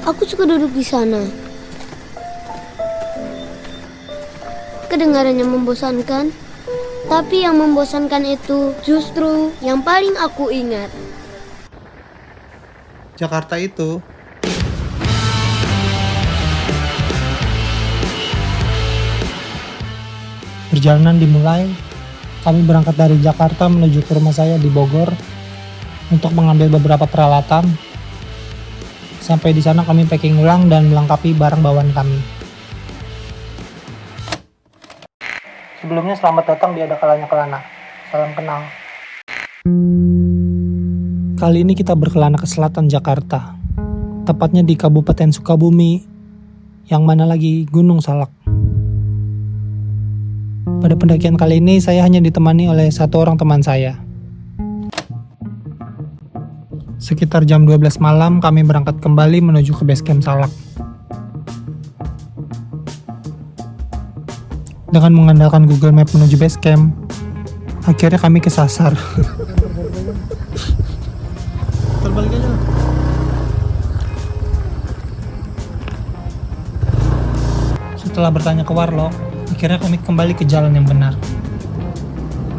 Aku suka duduk di sana. Kedengarannya membosankan, tapi yang membosankan itu justru yang paling aku ingat. Jakarta itu perjalanan dimulai. Kami berangkat dari Jakarta menuju ke rumah saya di Bogor untuk mengambil beberapa peralatan. Sampai di sana kami packing ulang dan melengkapi barang bawaan kami. Sebelumnya selamat datang di Ada Kalanya Kelana. Salam kenal. Kali ini kita berkelana ke selatan Jakarta, tepatnya di Kabupaten Sukabumi, yang mana lagi Gunung Salak. Pada pendakian kali ini saya hanya ditemani oleh satu orang teman saya. Sekitar jam 12 malam kami berangkat kembali menuju ke base camp Salak. Dengan mengandalkan Google Map menuju base camp, akhirnya kami kesasar. Terbalik aja. Setelah bertanya ke warlock, akhirnya kami kembali ke jalan yang benar.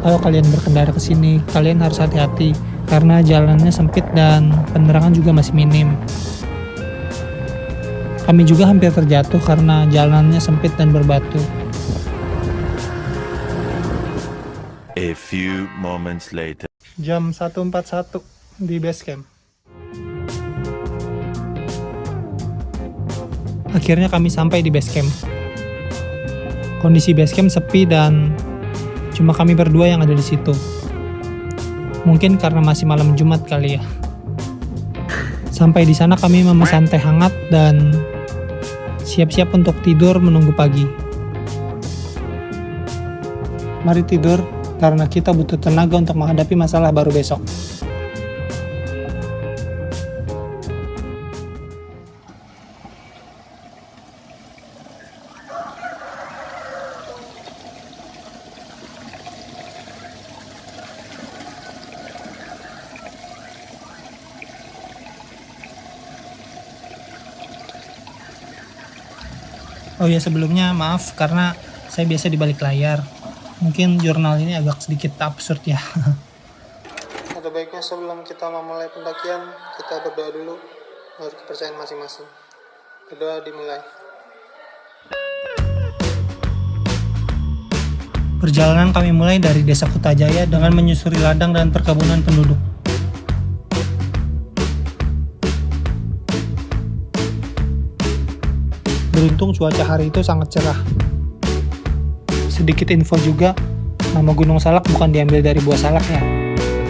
Kalau kalian berkendara ke sini, kalian harus hati-hati karena jalannya sempit dan penerangan juga masih minim. Kami juga hampir terjatuh karena jalannya sempit dan berbatu. A few moments later. Jam 1.41 di base camp. Akhirnya kami sampai di base camp. Kondisi base camp sepi dan cuma kami berdua yang ada di situ. Mungkin karena masih malam Jumat kali ya. Sampai di sana kami memesan teh hangat dan siap-siap untuk tidur menunggu pagi. Mari tidur karena kita butuh tenaga untuk menghadapi masalah baru besok. Oh ya, sebelumnya maaf karena saya biasa di balik layar. Mungkin jurnal ini agak sedikit absurd ya. Ada baiknya sebelum kita memulai pendakian, kita berdoa dulu menurut kepercayaan masing-masing. Berdoa dimulai. Perjalanan kami mulai dari Desa Kutajaya dengan menyusuri ladang dan perkebunan penduduk. Beruntung cuaca hari itu sangat cerah. Sedikit info juga, nama Gunung Salak bukan diambil dari buah salak ya,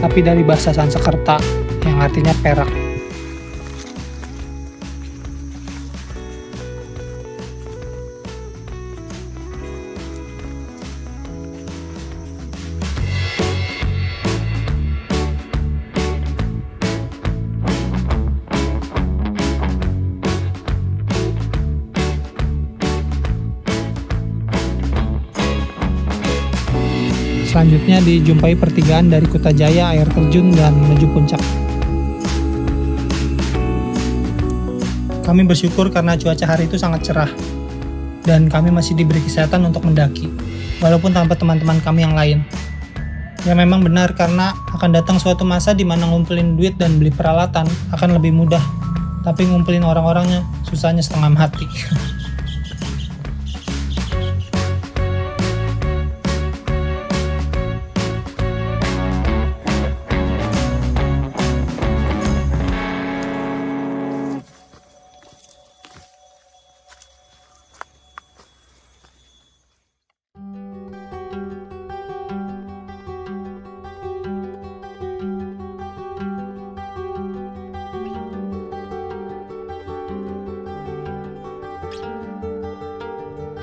tapi dari bahasa Sanskerta yang artinya perak. Selanjutnya dijumpai pertigaan dari Kutajaya, air terjun, dan menuju puncak. Kami bersyukur karena cuaca hari itu sangat cerah, dan kami masih diberi kesehatan untuk mendaki, walaupun tanpa teman-teman kami yang lain. Ya memang benar karena akan datang suatu masa di mana ngumpulin duit dan beli peralatan akan lebih mudah, tapi ngumpulin orang-orangnya susahnya setengah mati.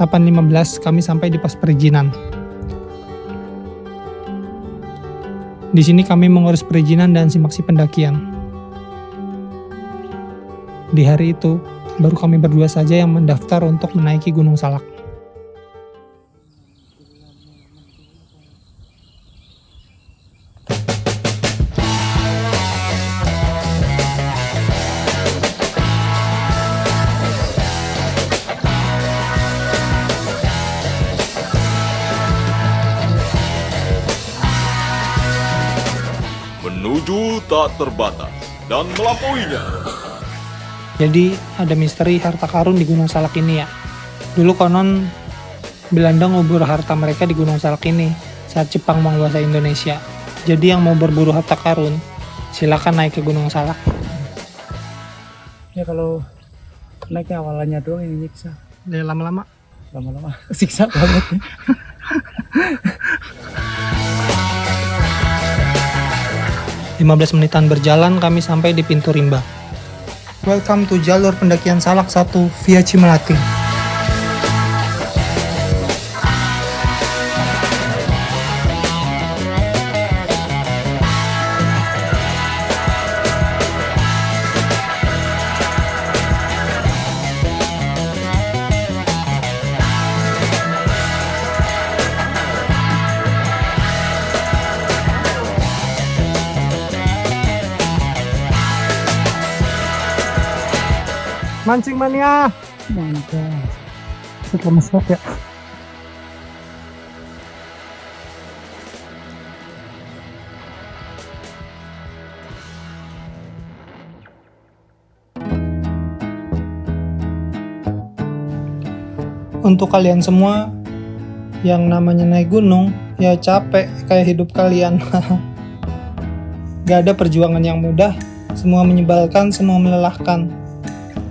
Jam 8.15 kami sampai di pos perizinan. Di sini kami mengurus perizinan dan simaksi pendakian. Di hari itu, baru kami berdua saja yang mendaftar untuk menaiki Gunung Salak. tak terbatas dan melampauinya. Jadi ada misteri harta karun di Gunung Salak ini ya. Dulu konon Belanda ngubur harta mereka di Gunung Salak ini saat Jepang menguasai Indonesia. Jadi yang mau berburu harta karun, silakan naik ke Gunung Salak. Ya kalau naiknya awalannya doang ini nyiksa. Ya lama-lama. Lama-lama siksa banget. 15 menitan berjalan kami sampai di pintu rimba. Welcome to jalur pendakian Salak 1 via Cimelati. Mancing mania. Mantap. Setelah mesra ya. Untuk kalian semua yang namanya naik gunung, ya capek kayak hidup kalian. Gak ada perjuangan yang mudah, semua menyebalkan, semua melelahkan.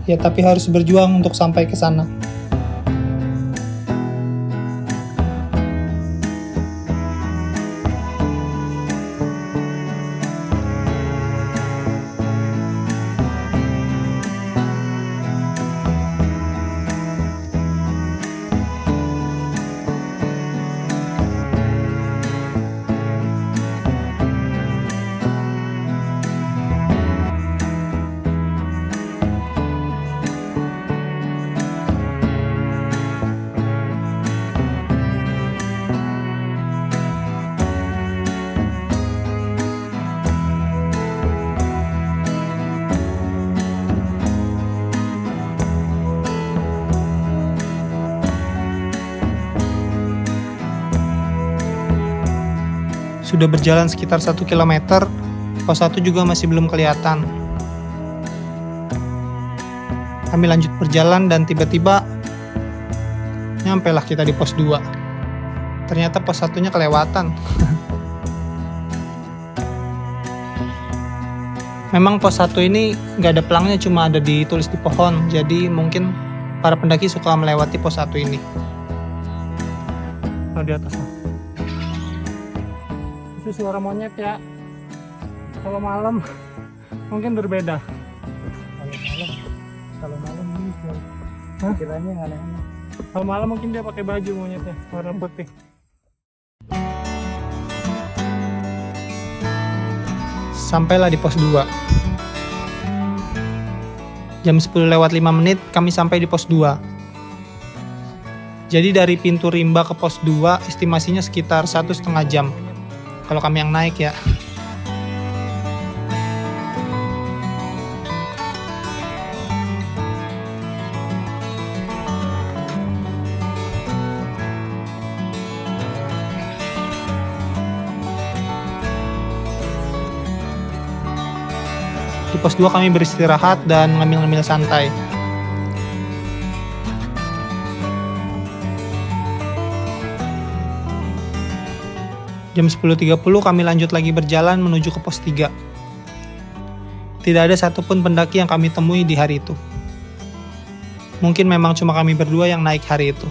Ya tapi harus berjuang untuk sampai ke sana. Sudah berjalan sekitar 1 km, pos 1 juga masih belum kelihatan. Kami lanjut berjalan dan tiba-tiba nyampelah kita di pos 2. Ternyata pos 1-nya kelewatan. Memang pos 1 ini nggak ada pelangnya, cuma ada ditulis di pohon. Jadi mungkin para pendaki suka melewati pos 1 ini. Nah, di atas. Itu suara monyet ya. Kalau malam mungkin berbeda. Kalau malam ini kiranya aneh-aneh. Kalau malam mungkin dia pakai baju monyetnya warna putih. Sampailah di pos 2. Jam 10 lewat 5 menit kami sampai di pos 2. Jadi dari pintu rimba ke pos 2 estimasinya sekitar 1,5 jam. Kalau kami yang naik ya. Di pos 2 kami beristirahat dan ngemil-ngemil santai. Jam 10.30 kami lanjut lagi berjalan menuju ke pos 3. Tidak ada satupun pendaki yang kami temui di hari itu. Mungkin memang cuma kami berdua yang naik hari itu.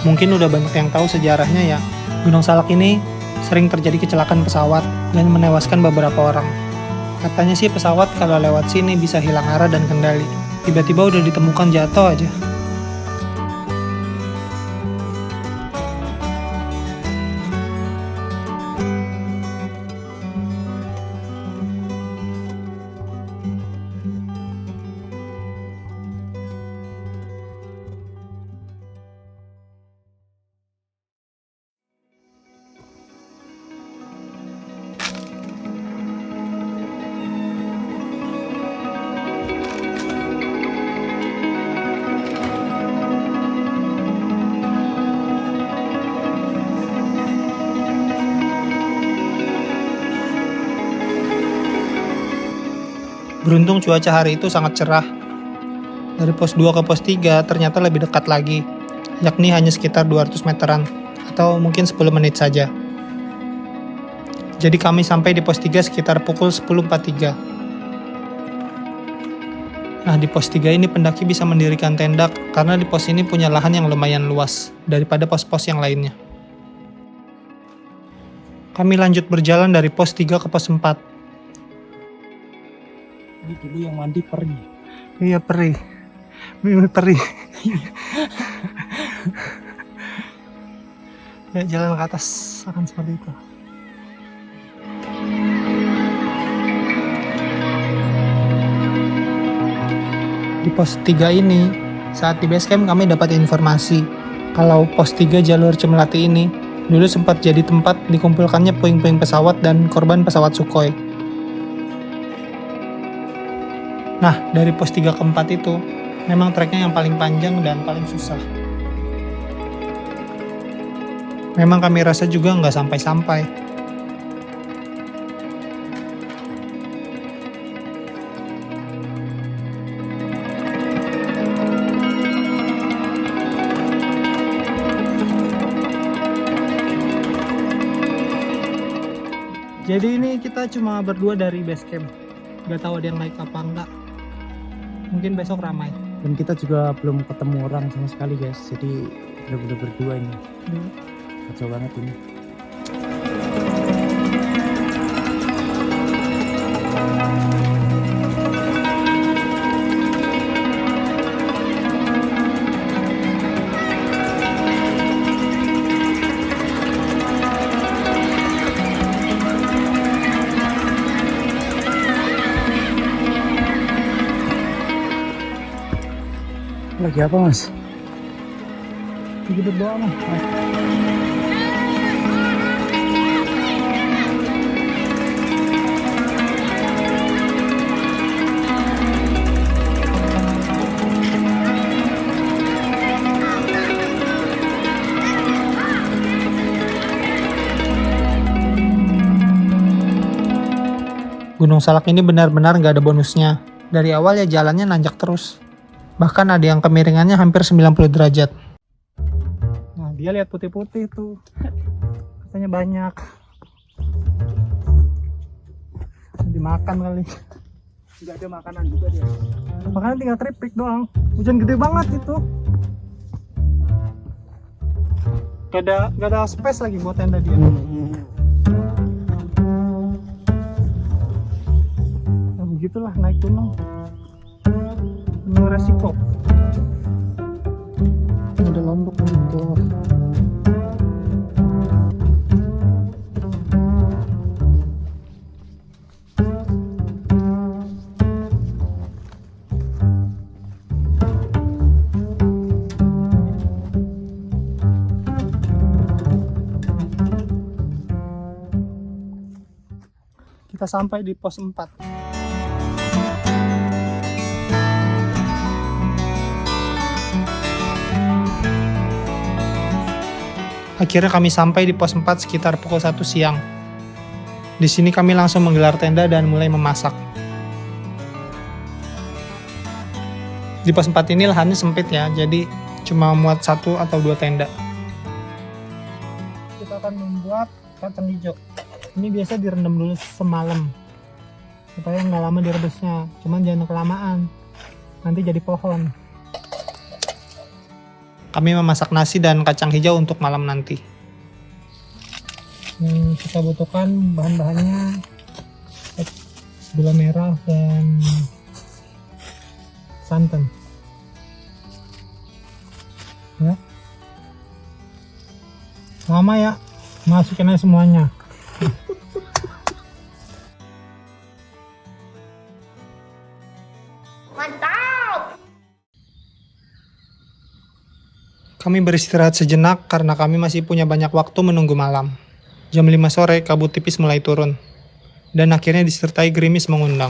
Mungkin udah banyak yang tahu sejarahnya ya. Gunung Salak ini sering terjadi kecelakaan pesawat dan menewaskan beberapa orang. Katanya sih pesawat kalau lewat sini bisa hilang arah dan kendali. Tiba-tiba udah ditemukan jatuh aja. Beruntung cuaca hari itu sangat cerah. Dari pos 2 ke pos 3 ternyata lebih dekat lagi, yakni hanya sekitar 200 meteran, atau mungkin 10 menit saja. Jadi kami sampai di pos 3 sekitar pukul 10.43. Nah, di pos 3 ini pendaki bisa mendirikan tenda karena di pos ini punya lahan yang lumayan luas daripada pos-pos yang lainnya. Kami lanjut berjalan dari pos 3 ke pos 4. Ini dulu yang mandi perih. Iya, perih. Mimi perih. Ya, jalan ke atas akan seperti itu. Di pos 3 ini, saat di base camp kami dapat informasi kalau pos 3 jalur Cemelati ini dulu sempat jadi tempat dikumpulkannya puing-puing pesawat dan korban pesawat Sukhoi. Nah, dari pos 3 ke 4 itu memang treknya yang paling panjang dan paling susah. Memang kami rasa juga nggak sampai-sampai. Jadi ini kita cuma berdua dari base camp. Gak tahu ada yang naik apa enggak. Mungkin besok ramai. Dan kita juga belum ketemu orang sama sekali guys. Jadi benar-benar berdua ini. Kacau banget ini. Lagi apa mas? Lagi berdoa mah. Gunung Salak ini benar-benar nggak ada bonusnya. Dari awal ya jalannya nanjak terus. Bahkan ada yang kemiringannya hampir 90 derajat. Nah, dia lihat putih-putih tuh. Katanya banyak. Dimakan kali. Nggak ada makanan juga dia. Makanan tinggal keripik doang. Hujan gede banget itu. Gak ada space lagi buat tenda dia. Nah, begitulah naik gunung. Penuh resiko. Ada lombok gitu. Kita sampai di pos 4. Akhirnya kami sampai di pos 4 sekitar pukul 1 siang. Di sini kami langsung menggelar tenda dan mulai memasak. Di pos 4 ini lahannya sempit ya, jadi cuma muat 1 atau 2 tenda. Kita akan membuat kacang hijau. Ini biasa direndam dulu semalam supaya nggak lama direbusnya. Cuman jangan kelamaan, nanti jadi pohon. Kami memasak nasi dan kacang hijau untuk malam nanti. Yang kita butuhkan bahan-bahannya gula merah dan santan. Ya. Lama ya, masukin aja semuanya. Kami beristirahat sejenak karena kami masih punya banyak waktu menunggu malam. Jam 5 sore kabut tipis mulai turun. Dan akhirnya disertai gerimis mengundang.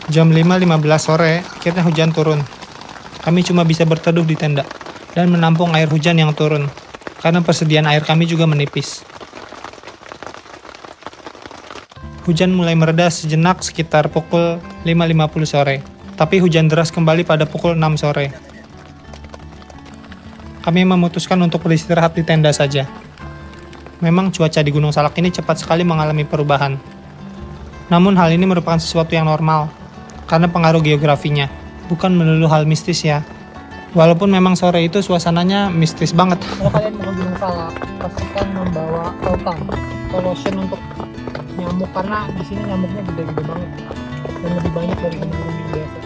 Jam 5.15 sore akhirnya hujan turun. Kami cuma bisa berteduh di tenda dan menampung air hujan yang turun. karena persediaan air kami juga menipis. Hujan mulai mereda sejenak sekitar pukul 5.50 sore, tapi hujan deras kembali pada pukul 6 sore. Kami memutuskan untuk beristirahat di tenda saja. Memang cuaca di Gunung Salak ini cepat sekali mengalami perubahan. Namun hal ini merupakan sesuatu yang normal, karena pengaruh geografinya, bukan melulu hal mistis ya. Walaupun memang sore itu suasananya mistis banget. Kalau kalian mau ke Gunung Salak, pastikan membawa Rotan atau lotion untuk nyamuk, karena di sini nyamuknya gede-gede banget dan lebih banyak dari gunung biasa.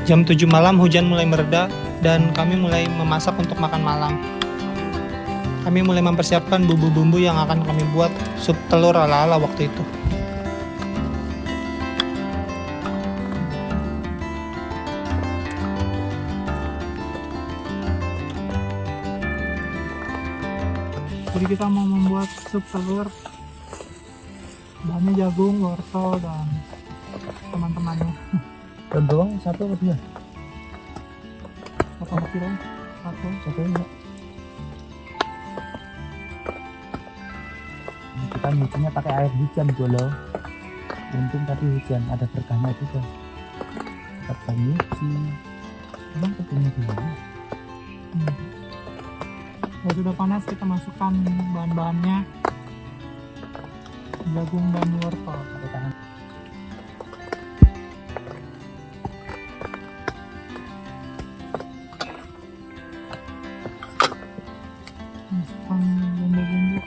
Jam 7 malam hujan mulai mereda dan kami mulai memasak untuk makan malam. Kami mulai mempersiapkan bumbu-bumbu yang akan kami buat sup telur ala-ala waktu itu. Jadi kita mau membuat sup telur, bahannya jagung, wortel, dan teman-temannya. Dan doang satu atau dua? Satu kilo, Satu enggak. Kita nyucinya pakai air hujan Golo. Untung tadi hujan, ada berkahnya juga. Kita bisa nyuci. Emang ketemu dulu. Kalau sudah panas kita masukkan bahan-bahannya, jagung dan wortel. Pakai tangan. Masukkan bumbu-bumbu.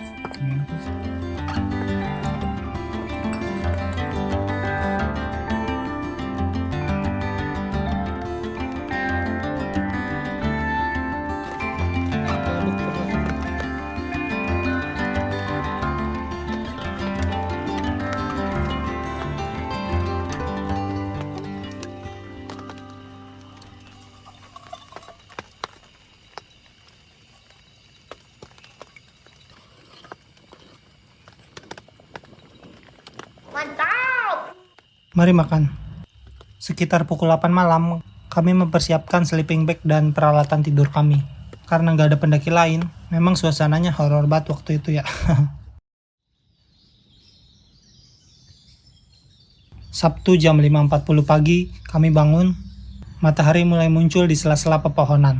Mari makan. Sekitar pukul 8 malam, kami mempersiapkan sleeping bag dan peralatan tidur kami. Karena nggak ada pendaki lain, memang suasananya horor banget waktu itu ya. Sabtu jam 5.40 pagi, kami bangun. Matahari mulai muncul di sela-sela pepohonan.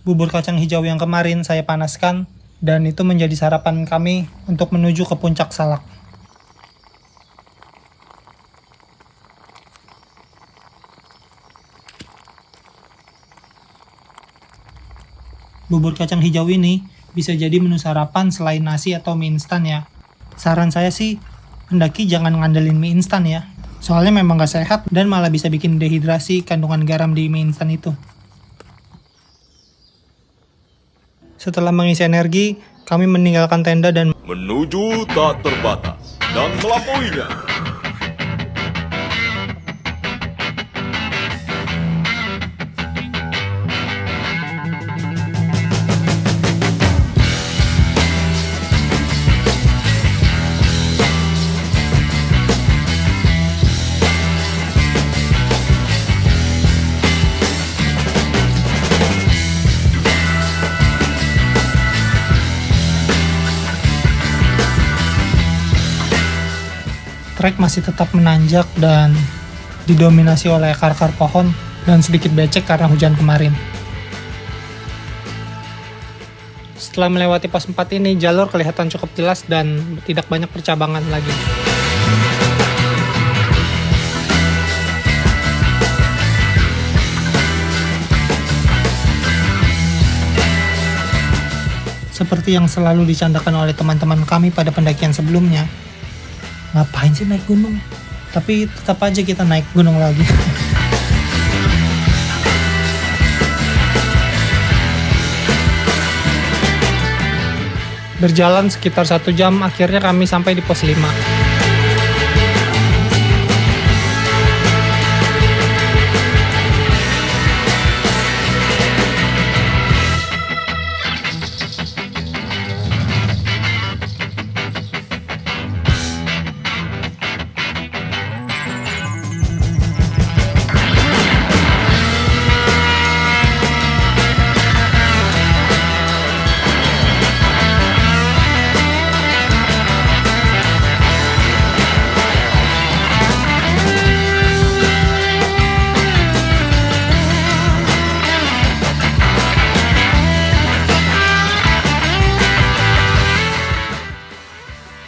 Bubur kacang hijau yang kemarin saya panaskan, dan itu menjadi sarapan kami untuk menuju ke puncak Salak. Bubur kacang hijau ini bisa jadi menu sarapan selain nasi atau mie instan ya. Saran saya sih, pendaki jangan ngandelin mie instan ya. Soalnya memang gak sehat dan malah bisa bikin dehidrasi kandungan garam di mie instan itu. Setelah mengisi energi, kami meninggalkan tenda dan Menuju tak terbatas dan melampauinya. trek masih tetap menanjak dan didominasi oleh akar-akar pohon dan sedikit becek karena hujan kemarin. Setelah melewati pos 4 ini, jalur kelihatan cukup jelas dan tidak banyak percabangan lagi. Seperti yang selalu dicandakan oleh teman-teman kami pada pendakian sebelumnya, ngapain sih naik gunung? Tapi tetap aja kita naik gunung lagi. Berjalan sekitar 1 jam, akhirnya kami sampai di pos 5.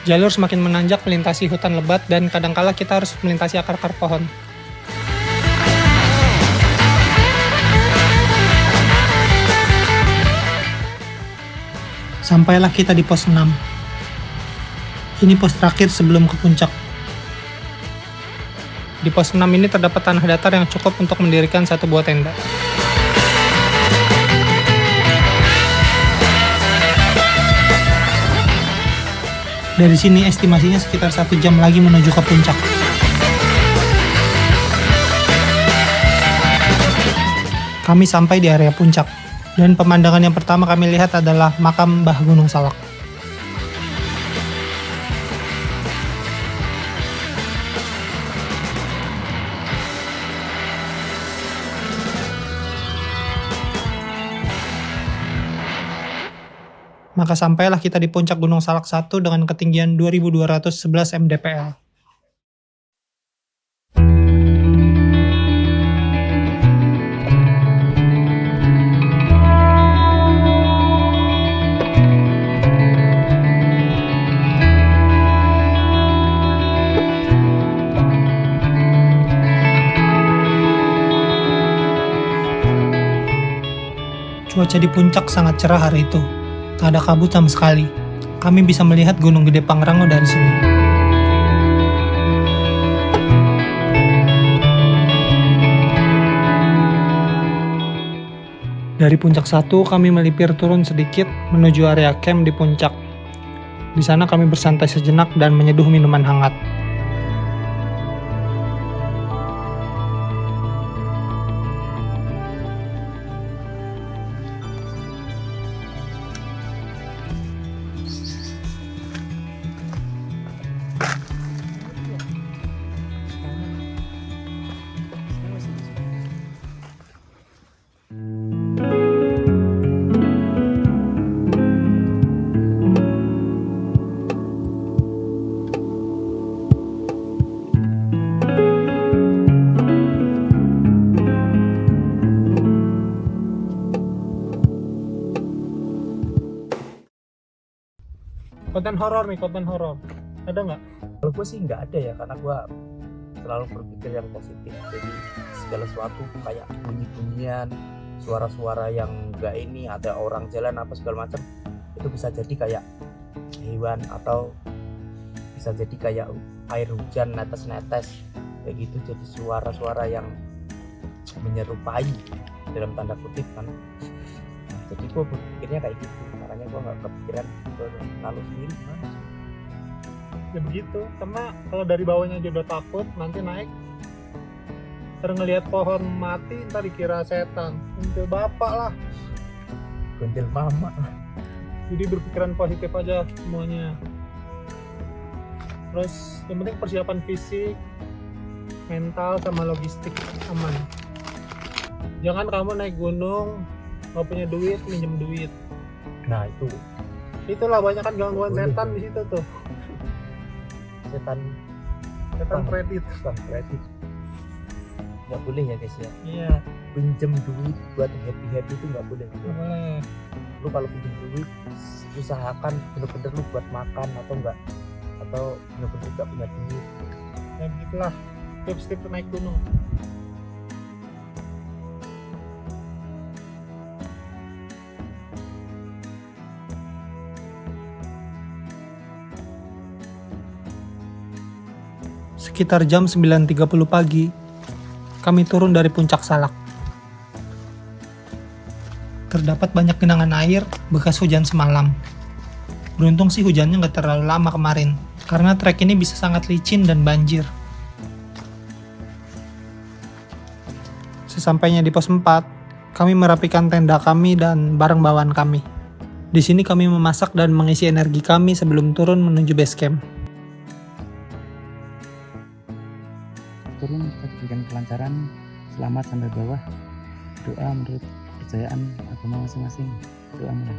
Jalur semakin menanjak melintasi hutan lebat dan kadangkala kita harus melintasi akar-akar pohon. Sampailah kita di pos 6. Ini pos terakhir sebelum ke puncak. Di pos 6 ini terdapat tanah datar yang cukup untuk mendirikan satu buah tenda. Dari sini estimasinya sekitar 1 jam lagi menuju ke puncak. Kami sampai di area puncak, dan pemandangan yang pertama kami lihat adalah makam Mbah Gunung Salak. Maka sampailah kita di puncak Gunung Salak 1 dengan ketinggian 2211 mdpl. Cuaca di puncak sangat cerah hari itu. Tak ada kabut sama sekali. Kami bisa melihat Gunung Gede Pangrango dari sini. Dari puncak 1, kami melipir turun sedikit menuju area camp di puncak. Di sana kami bersantai sejenak dan menyeduh minuman hangat. Konten horor nih, konten horor. Ada nggak? Kalau gue sih nggak ada ya, karena gue selalu berpikir yang positif. Jadi segala sesuatu kayak bunyi-bunyian, suara-suara yang nggak ini, ada orang jalan apa segala macam, itu bisa jadi kayak hewan atau bisa jadi kayak air hujan netes-netes kayak gitu. Jadi suara-suara yang menyerupai dalam tanda kutip kan. Jadi gue berpikirnya kayak gitu, makanya gue nggak kepikiran lalu sendiri gimana sih. Ya begitu, karena kalau dari bawahnya aja udah takut, nanti naik ntar ngelihat pohon mati, ntar dikira setan. Untuk bapak lah. Gondel mama. Jadi berpikiran positif aja semuanya. Terus yang penting persiapan fisik, mental, sama logistik aman. Jangan kamu naik gunung nggak punya duit, minjem duit. Nah Itulah banyak kan gangguan boleh. setan di situ tuh. setan Kredit. Nggak boleh ya guys ya. Iya. Pinjem duit buat happy itu nggak boleh. Boleh. Lu kalau pinjem duit usahakan bener-bener lu buat makan atau enggak, atau bener-bener nggak punya duit. Ya begitulah tips-tips naik gunung. Sekitar jam 9.30 pagi, kami turun dari puncak Salak. Terdapat banyak genangan air bekas hujan semalam. Beruntung sih hujannya nggak terlalu lama kemarin, karena trek ini bisa sangat licin dan banjir. Sesampainya di pos 4, kami merapikan tenda kami dan barang bawaan kami. Di sini kami memasak dan mengisi energi kami sebelum turun menuju base camp. Turun kita diberikan kelancaran, selamat sampai bawah. Doa menurut kepercayaan agama masing-masing. Doa mulai.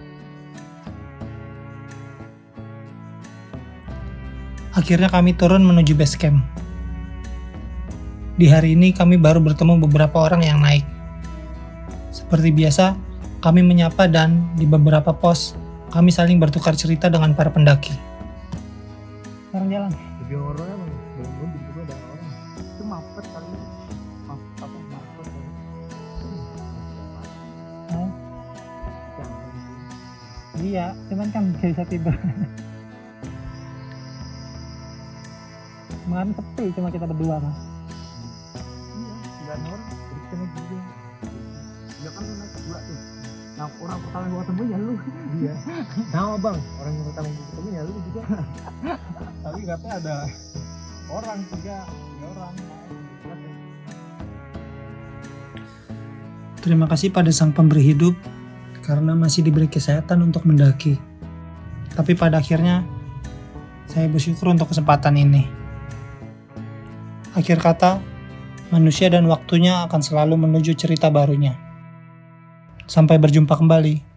Akhirnya kami turun menuju base camp. Di hari ini kami baru bertemu beberapa orang yang naik. Seperti biasa, kami menyapa dan di beberapa pos, kami saling bertukar cerita dengan para pendaki. jalan. Lebih horor emang belum juga ada orang. Itu mampet kali. Mampet apa mampet kali. Oh, iya, cuman kan gak bisa tidur. Kemarin sepi cuma kita berdua mas. Iya, 9 orang. Jadi kita naik juga. Ya kan lu naik 2 tuh. Nah, orang pertama yang gua ketemu ya lu. Iya. Sama bang, orang yang pertama yang gua ketemu ya lu juga. Tapi katanya ada orang 3 orang. Terima kasih pada sang pemberi hidup karena masih diberi kesehatan untuk mendaki. Tapi pada akhirnya saya bersyukur untuk kesempatan ini. Akhir kata, manusia dan waktunya akan selalu menuju cerita barunya. Sampai berjumpa kembali.